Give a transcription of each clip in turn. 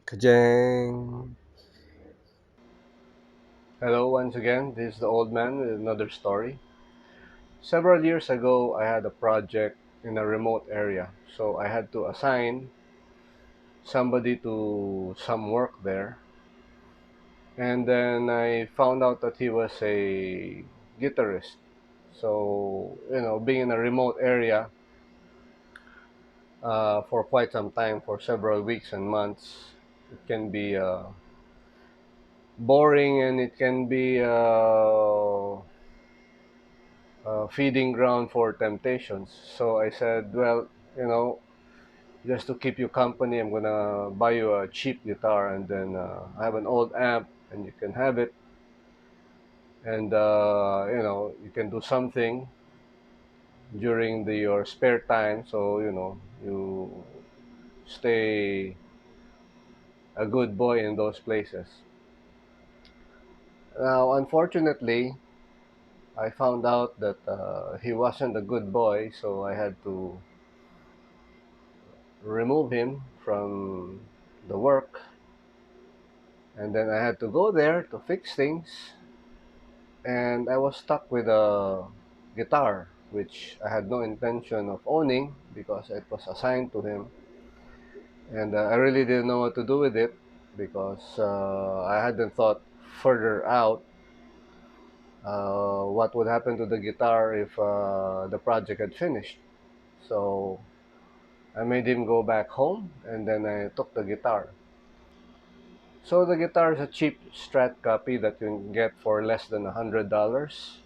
Kajang. Hello once again, this is the old man with another story. Several years ago, I had a project in a remote area, so I had to assign somebody to some work there. And then I found out that he was a guitarist. So, being in a remote area for quite some time, for several weeks and months, it can be boring and it can be feeding ground for temptations. So I said, well, you know, just to keep you company, I'm gonna buy you a cheap guitar, and then I have an old amp, and you can have it, and you can do something during your spare time. So you stay a good boy in those places. Now, unfortunately, I found out that he wasn't a good boy, so I had to remove him from the work, and then I had to go there to fix things, and I was stuck with a guitar which I had no intention of owning because it was assigned to him, and I really didn't know what to do with it because I hadn't thought further out what would happen to the guitar if the project had finished. So I made him go back home, and then I took the guitar. So the guitar is a cheap Strat copy that you can get for less than $100,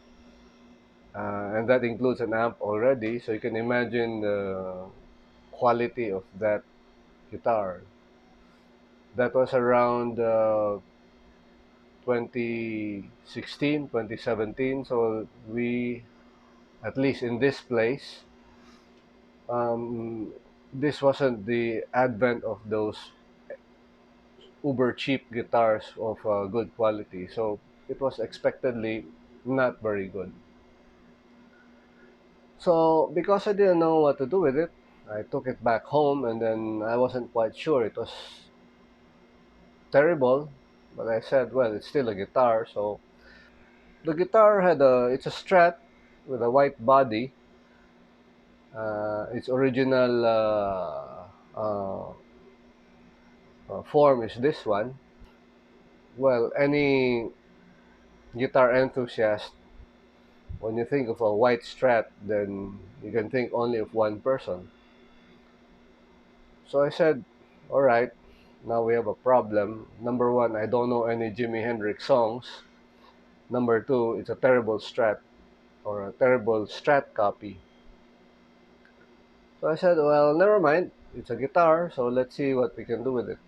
and that includes an amp already. So you can imagine the quality of that guitar. That was around 2016, 2017. So we, at least in this place, um, this wasn't the advent of those uber cheap guitars of good quality. So it was expectedly not very good. So because I didn't know what to do with it, I took it back home, and then I wasn't quite sure. It was terrible, but I said, well, it's still a guitar. So the guitar it's a Strat with a white body. Its original form is this one. Well, any guitar enthusiast, when you think of a white Strat, then you can think only of one person. So I said, all right, now we have a problem. Number one, I don't know any Jimi Hendrix songs. Number two, it's a terrible Strat or a terrible Strat copy. So I said, well, never mind. It's a guitar, so let's see what we can do with it.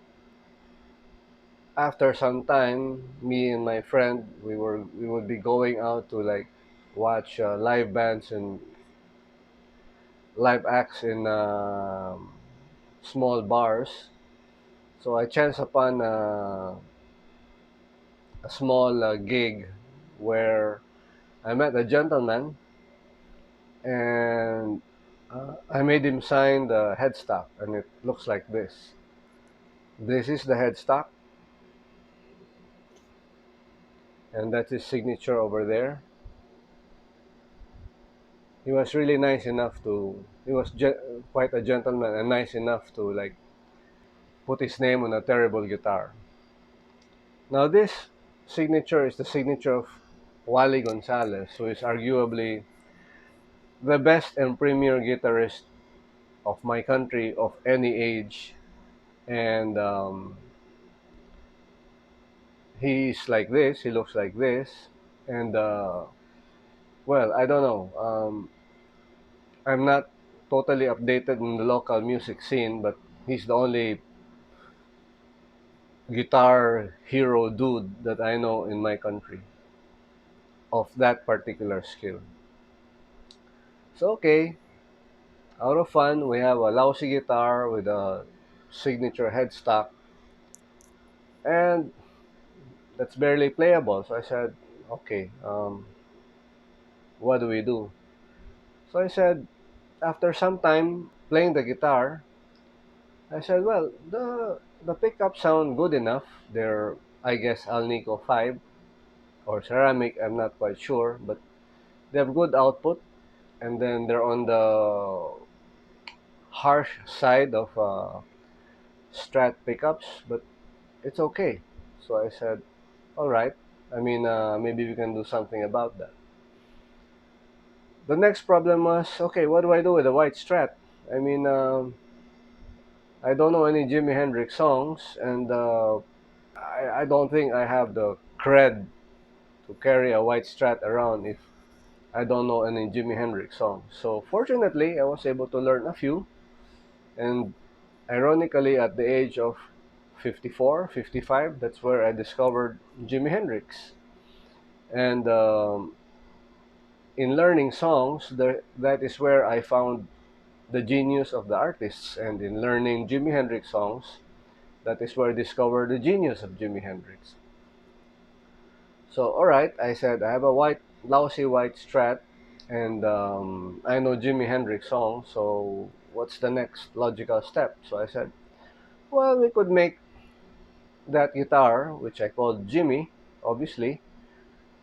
After some time, me and my friend, we would be going out to like watch live bands and live acts in small bars. So I chanced upon a small gig where I met a gentleman, and I made him sign the headstock, and it looks like this. This is the headstock, and that's his signature over there. He was really nice enough to. He was quite a gentleman and nice enough to like put his name on a terrible guitar. Now this signature is the signature of Wally Gonzalez, who is arguably the best and premier guitarist of my country of any age, and he's like this. He looks like this, and well, I don't know. I'm not totally updated in the local music scene, but he's the only guitar hero dude that I know in my country of that particular skill. So okay, out of fun, we have a lousy guitar with a signature headstock, and that's barely playable. So I said, okay, what do we do? So I said, after some time playing the guitar, I said, well, the pickups sound good enough. They're, I guess, Alnico 5 or ceramic, I'm not quite sure, but they have good output, and then they're on the harsh side of Strat pickups, but it's okay. So I said, all right. I mean, maybe we can do something about that. The next problem was, okay, what do I do with the white Strat? I mean, I don't know any Jimi Hendrix songs, and I don't think I have the cred to carry a white Strat around if I don't know any Jimi Hendrix songs. So fortunately, I was able to learn a few, and ironically, at the age of 54, 55, that's where I discovered Jimi Hendrix. And in learning songs, that is where I found the genius of the artists. And in learning Jimi Hendrix songs, that is where I discovered the genius of Jimi Hendrix. So, all right, I said I have a lousy white Strat, and I know Jimi Hendrix songs. So, what's the next logical step? So I said, well, we could make that guitar, which I called Jimmy, obviously,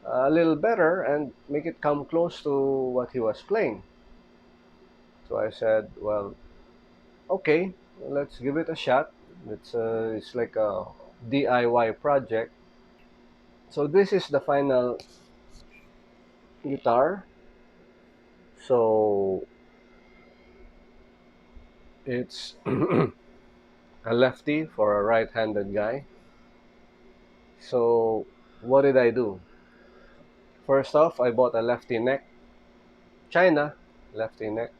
a little better and make it come close to what he was playing. So I said, well, okay, let's give it a shot. It's like a DIY project. So this is the final guitar. So it's a lefty for a right-handed guy. So what did I do? First off, I bought a lefty neck, China lefty neck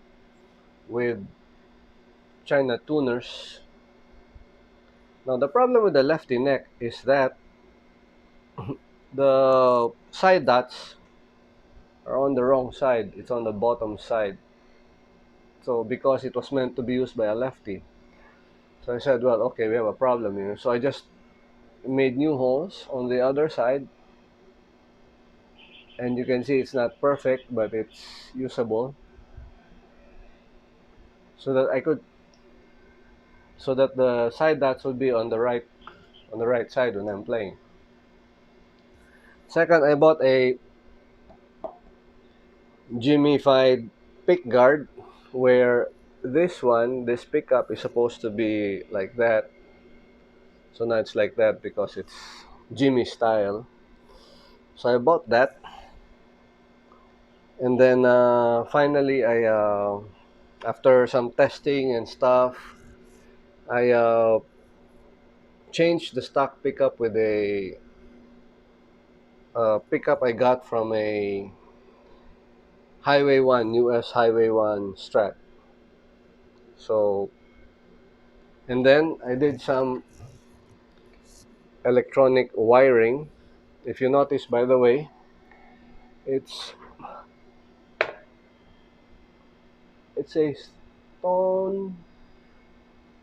with China tuners. Now the problem with the lefty neck is that the side dots are on the wrong side. It's on the bottom side. So because it was meant to be used by a lefty. So I said, well, okay, we have a problem here. So I just made new holes on the other side, and you can see it's not perfect, but it's usable. So that I could, so that the side dots would be on the right side when I'm playing. Second, I bought a Jimified pick guard, where this pickup is supposed to be like that. So now it's like that because it's Jimmy style. So I bought that, and then finally after some testing and stuff, I changed the stock pickup with a pickup I got from a Highway One US Highway One Strat. So and then I did some electronic wiring. If you notice, by the way, it's it's a stone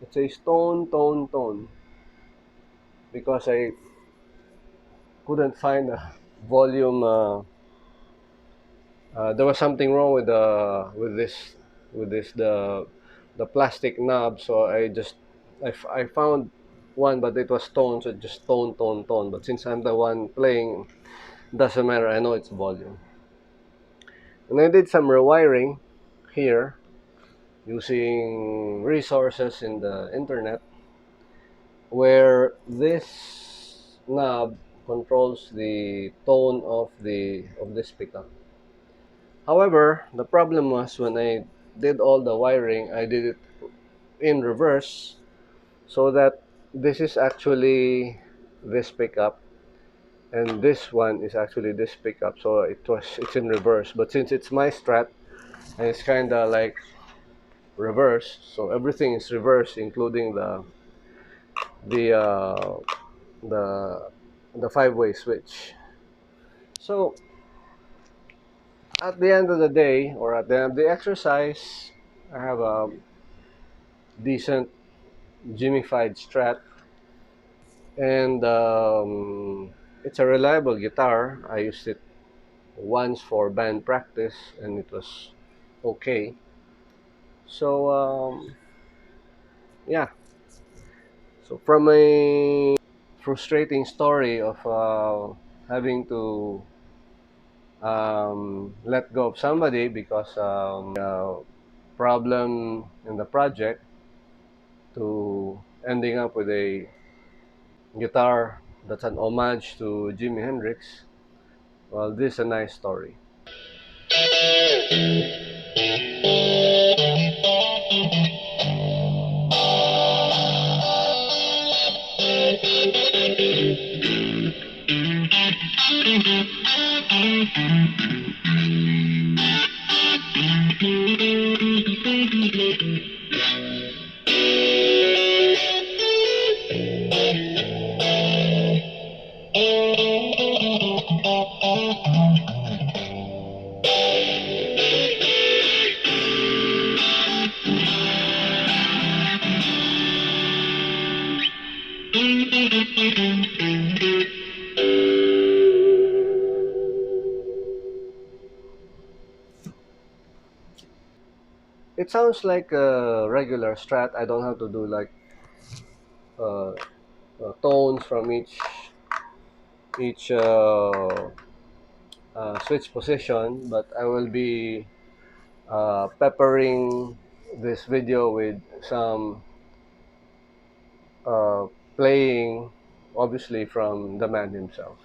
it's a stone tone tone because I couldn't find a volume. There was something wrong with the plastic knob, so I found one, but it was tone, so just tone tone tone. But since I'm the one playing, doesn't matter. I know it's volume, and I did some rewiring here using resources in the internet where this knob controls the tone of this pickup. However, the problem was when I did all the wiring, I did it in reverse, so that this is actually this pickup and this one is actually this pickup. So it's in reverse. But since it's my Strat and it's kind of like reverse, so everything is reverse, including the uh, the the five-way switch. So at the end of the day, or at the end of the exercise, I have a decent Jimified Strat, and it's a reliable guitar. I used it once for band practice, and it was okay. So yeah, So from a frustrating story of having to let go of somebody because problem in the project to ending up with a guitar that's an homage to Jimi Hendrix. Well, this is a nice story. It sounds like a regular strat. I don't have to do like uh, tones from each switch position, but I will be peppering this video with some uh, playing, obviously from the man himself.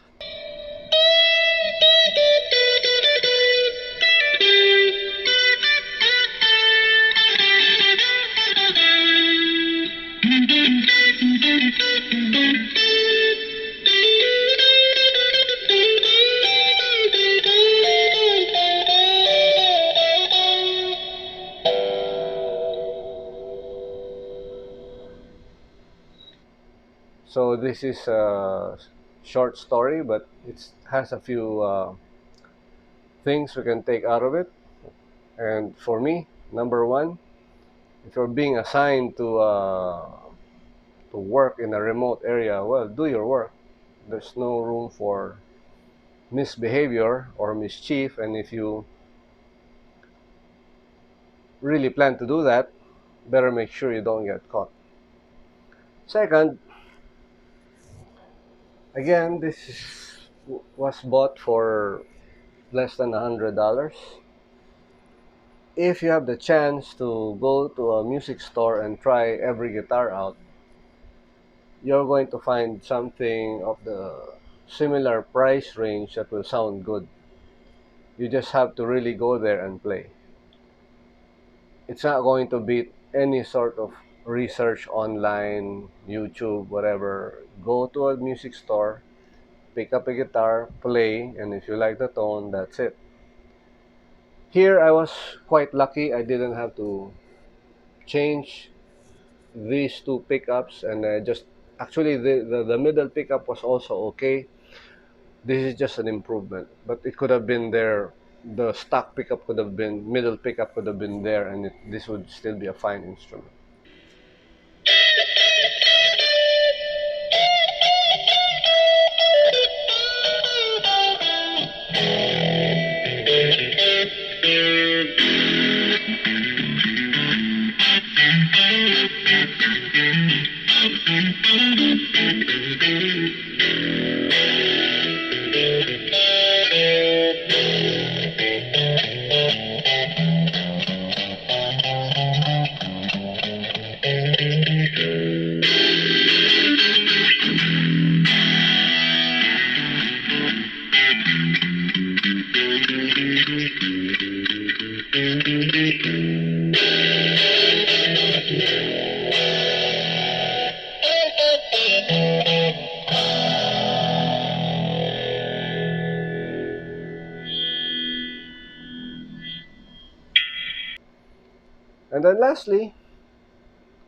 So this is a short story, but it has a few things we can take out of it. And for me, number one, if you're being assigned to work in a remote area, well, do your work. There's no room for misbehavior or mischief, and if you really plan to do that, better make sure you don't get caught. Second, again, was bought for less than $100. If you have the chance to go to a music store and try every guitar out, you're going to find something of the similar price range that will sound good. You just have to really go there and play. It's not going to beat any sort of research online, YouTube, whatever. Go to a music store, pick up a guitar, play, and if you like the tone, that's it. Here I was quite lucky. I didn't have to change these two pickups, and just actually the middle pickup was also okay. This is just an improvement, but it could have been there. The stock pickup could have been, middle pickup could have been there, and this would still be a fine instrument. And then lastly,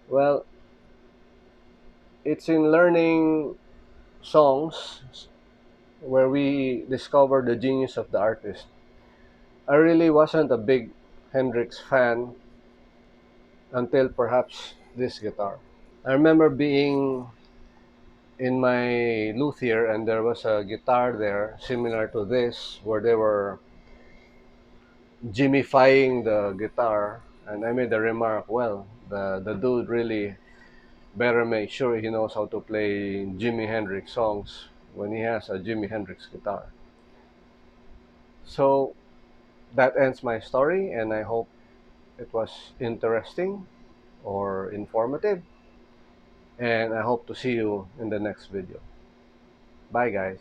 well, it's in learning songs where we discover the genius of the artist. I really wasn't a big Hendrix fan until perhaps this guitar. I remember being in my luthier and there was a guitar there similar to this where they were Jimifying the guitar, and I made the remark, well, the dude really better make sure he knows how to play Jimi Hendrix songs when he has a Jimi Hendrix guitar. So that ends my story, and I hope it was interesting or informative. And I hope to see you in the next video. Bye, guys.